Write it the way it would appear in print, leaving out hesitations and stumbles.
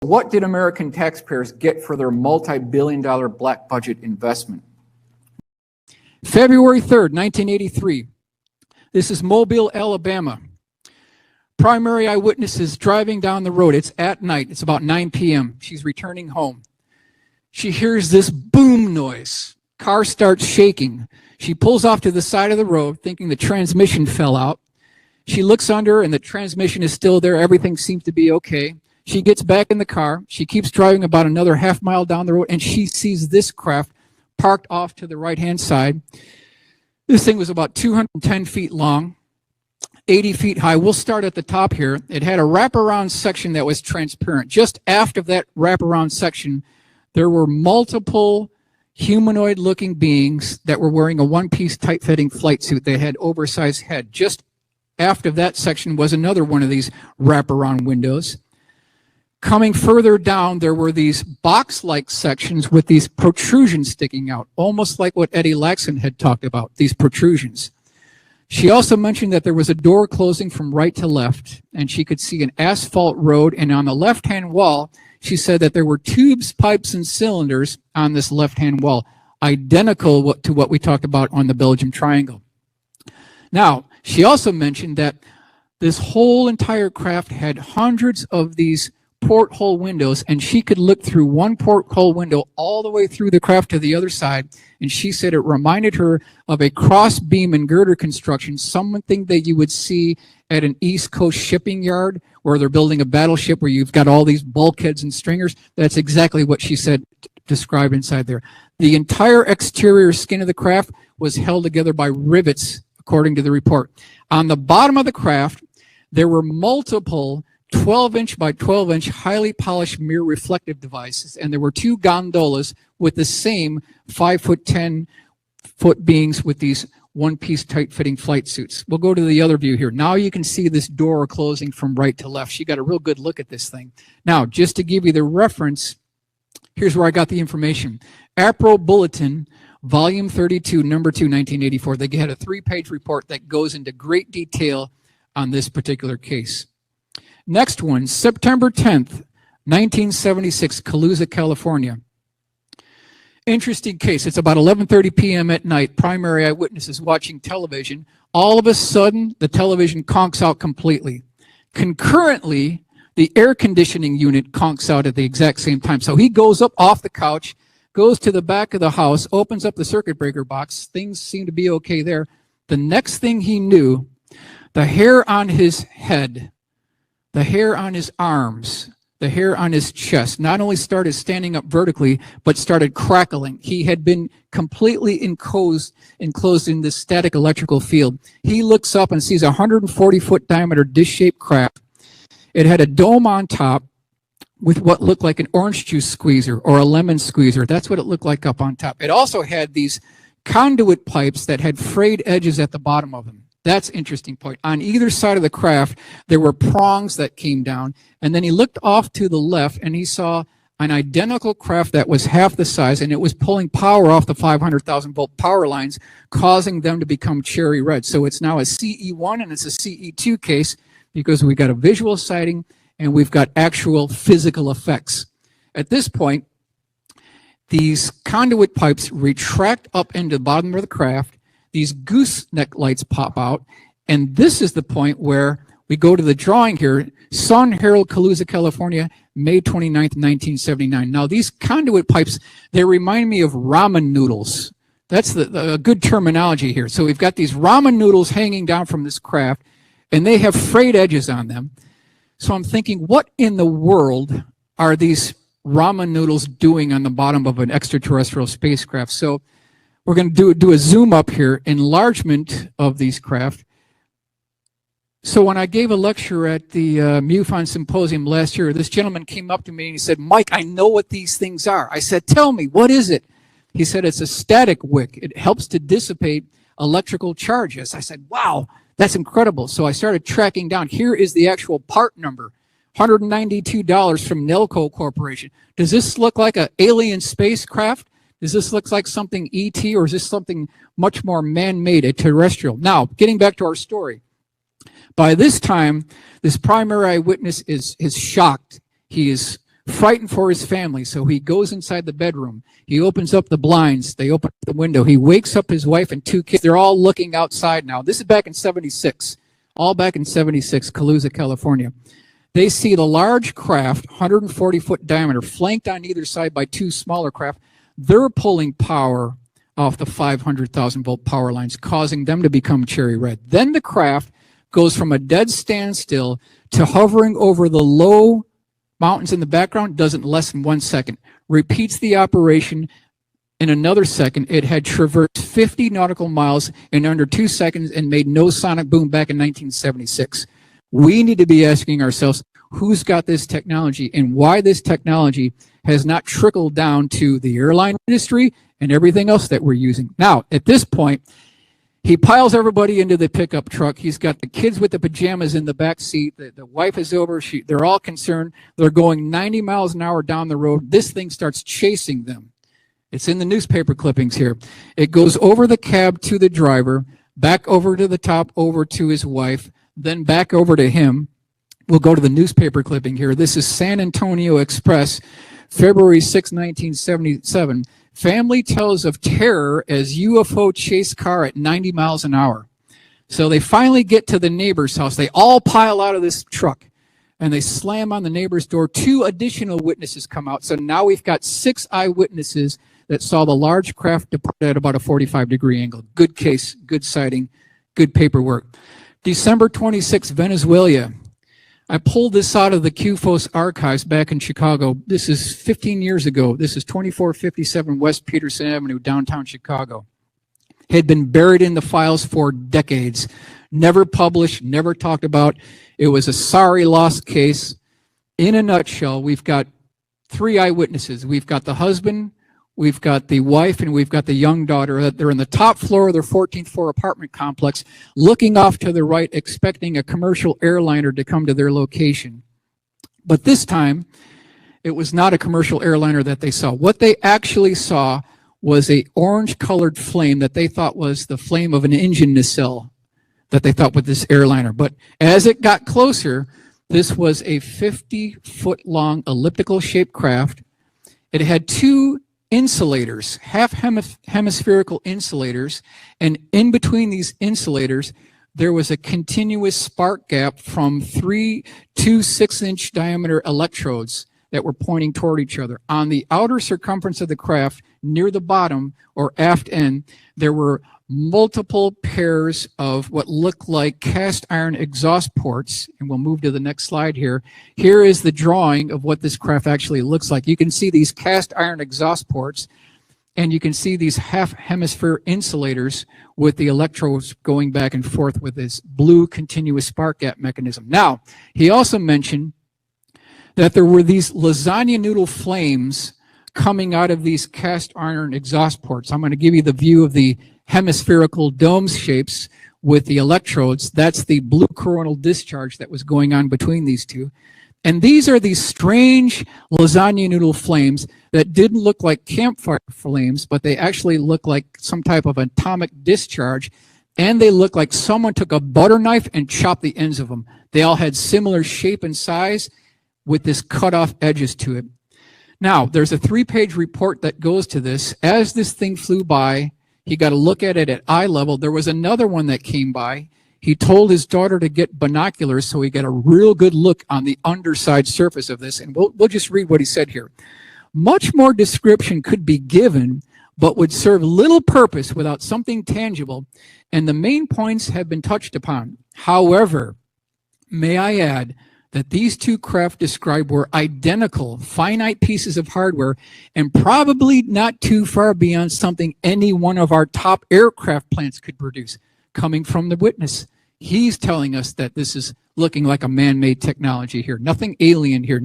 What did American taxpayers get for their multi-billion-dollar black budget investment? February 3rd, 1983. This is Mobile, Alabama. Primary eyewitness is driving down the road. It's at night. It's about 9 p.m. She's returning home. She hears this boom noise. Car starts shaking. She pulls off to the side of the road, thinking the transmission fell out. She looks under, and the transmission is still there. Everything seems to be okay. She gets back in the car. She keeps driving about another half mile down the road, and she sees this craft parked off to the right-hand side. This thing was about 210 feet long, 80 feet high. We'll start at the top here. It had a wraparound section that was transparent. Just after that wraparound section, there were multiple humanoid-looking beings that were wearing a one-piece tight-fitting flight suit. They had oversized head. Just after that section was another one of these wraparound windows. Coming further down, there were these box-like sections with these protrusions sticking out, almost like what Eddie Laxon had talked about, these protrusions. She also mentioned that there was a door closing from right to left, and she could see an asphalt road, and on the left-hand wall, she said that there were tubes, pipes, and cylinders on this left-hand wall, identical to what we talked about on the Belgium Triangle. Now, she also mentioned that this whole entire craft had hundreds of these porthole windows, and she could look through one porthole window all the way through the craft to the other side, and she said it reminded her of a cross beam and girder construction, something that you would see at an East Coast shipping yard where they're building a battleship where you've got all these bulkheads and stringers. That's exactly what she said described inside there. The entire exterior skin of the craft was held together by rivets, according to the report. On the bottom of the craft, there were multiple 12-inch by 12-inch highly polished mirror reflective devices, and there were two gondolas with the same 5'10" beings with these one-piece tight-fitting flight suits. We'll go to the other view here. Now you can see this door closing from right to left. She got a real good look at this thing. Now, just to give you the reference, here's where I got the information. APRO Bulletin, Volume 32, Number 2, 1984. They had a 3-page report that goes into great detail on this particular case. Next one, September 10th, 1976, Calusa, California. Interesting case. It's about 11:30 p.m. at night. Primary eyewitness is watching television. All of a sudden, the television conks out completely. Concurrently, the air conditioning unit conks out at the exact same time. So he goes up off the couch, goes to the back of the house, opens up the circuit breaker box. Things seem to be okay there. The next thing he knew, the hair on his head, the hair on his arms, the hair on his chest not only started standing up vertically, but started crackling. He had been completely enclosed in this static electrical field. He looks up and sees a 140-foot diameter dish-shaped craft. It had a dome on top with what looked like an orange juice squeezer or a lemon squeezer. That's what it looked like up on top. It also had these conduit pipes that had frayed edges at the bottom of them. That's an interesting point. On either side of the craft, there were prongs that came down, and then he looked off to the left, and he saw an identical craft that was half the size, and it was pulling power off the 500,000-volt power lines, causing them to become cherry red. So it's now a CE1 and it's a CE2 case because we got a visual sighting and we've got actual physical effects. At this point, these conduit pipes retract up into the bottom of the craft. These gooseneck lights pop out, and this is the point where we go to the drawing here, Sun Herald, Calusa, California, May 29th, 1979. Now, these conduit pipes, they remind me of ramen noodles. That's the good terminology here. So we've got these ramen noodles hanging down from this craft, and they have frayed edges on them. So I'm thinking, what in the world are these ramen noodles doing on the bottom of an extraterrestrial spacecraft? So we're going to do a zoom up here, enlargement of these craft. So when I gave a lecture at the MUFON Symposium last year, this gentleman came up to me and he said, Mike, I know what these things are. I said, tell me, what is it? He said, it's a static wick. It helps to dissipate electrical charges. I said, wow, that's incredible. So I started tracking down. Here is the actual part number, $192 from Nelco Corporation. Does this look like an alien spacecraft? Does this look like something ET, or is this something much more man-made, a terrestrial? Now, getting back to our story. By this time, this primary eyewitness is shocked. He is frightened for his family. So he goes inside the bedroom. He opens up the blinds. They open up the window. He wakes up his wife and 2 kids. They're all looking outside now. This is back in 76, all back in 76, Calusa, California. They see the large craft, 140-foot diameter, flanked on either side by 2 smaller craft. They're pulling power off the 500,000-volt power lines, causing them to become cherry red. Then the craft goes from a dead standstill to hovering over the low mountains in the background, does it in less than 1 second. Repeats the operation in another second. It had traversed 50 nautical miles in under 2 seconds and made no sonic boom back in 1976. We need to be asking ourselves, who's got this technology and why this technology has not trickled down to the airline industry and everything else that we're using. Now, at this point, he piles everybody into the pickup truck. He's got the kids with the pajamas in the back seat. The wife is over. They're all concerned. They're going 90 miles an hour down the road. This thing starts chasing them. It's in the newspaper clippings here. It goes over the cab to the driver, back over to the top, over to his wife, then back over to him. We'll go to the newspaper clipping here. This is San Antonio Express, February 6, 1977. Family tells of terror as UFO chase car at 90 miles an hour. So they finally get to the neighbor's house. They all pile out of this truck and they slam on the neighbor's door. 2 additional witnesses come out. So now we've got 6 eyewitnesses that saw the large craft depart at about a 45-degree angle. Good case, good sighting, good paperwork. December 26, Venezuela. I pulled this out of the QFOS archives back in Chicago. This is 15 years ago. This is 2457 West Peterson Avenue, downtown Chicago. Had been buried in the files for decades. Never published, never talked about. It was a sorry lost case. In a nutshell, we've got 3 eyewitnesses. We've got the husband, we've got the wife, and we've got the young daughter. They're in the top floor of their 14th floor apartment complex, looking off to the right, expecting a commercial airliner to come to their location. But this time, it was not a commercial airliner that they saw. What they actually saw was a orange-colored flame that they thought was the flame of an engine nacelle that they thought was this airliner. But as it got closer, this was a 50-foot-long elliptical-shaped craft. It had 2 insulators, hemispherical insulators, and in between these insulators there was a continuous spark gap from 3 to 6-inch diameter electrodes that were pointing toward each other. On the outer circumference of the craft, near the bottom or aft end, there were multiple pairs of what looked like cast iron exhaust ports, and we'll move to the next slide here. Here is the drawing of what this craft actually looks like. You can see these cast iron exhaust ports, and you can see these half hemisphere insulators with the electrodes going back and forth with this blue continuous spark gap mechanism. Now, he also mentioned that there were these lasagna noodle flames coming out of these cast iron exhaust ports. I'm going to give you the view of the hemispherical dome shapes with the electrodes. That's the blue coronal discharge that was going on between these two. And these are these strange lasagna noodle flames that didn't look like campfire flames, but they actually look like some type of atomic discharge, and they look like someone took a butter knife and chopped the ends of them. They all had similar shape and size with this cut off edges to it. Now, there's a 3-page report that goes to this. As this thing flew by, he got a look at it at eye level. There was another one that came by. He told his daughter to get binoculars so he got a real good look on the underside surface of this. And we'll just read what he said here. Much more description could be given, but would serve little purpose without something tangible, and the main points have been touched upon. However, may I add that these 2 craft described were identical, finite pieces of hardware, and probably not too far beyond something any one of our top aircraft plants could produce, coming from the witness. He's telling us that this is looking like a man-made technology here, nothing alien here.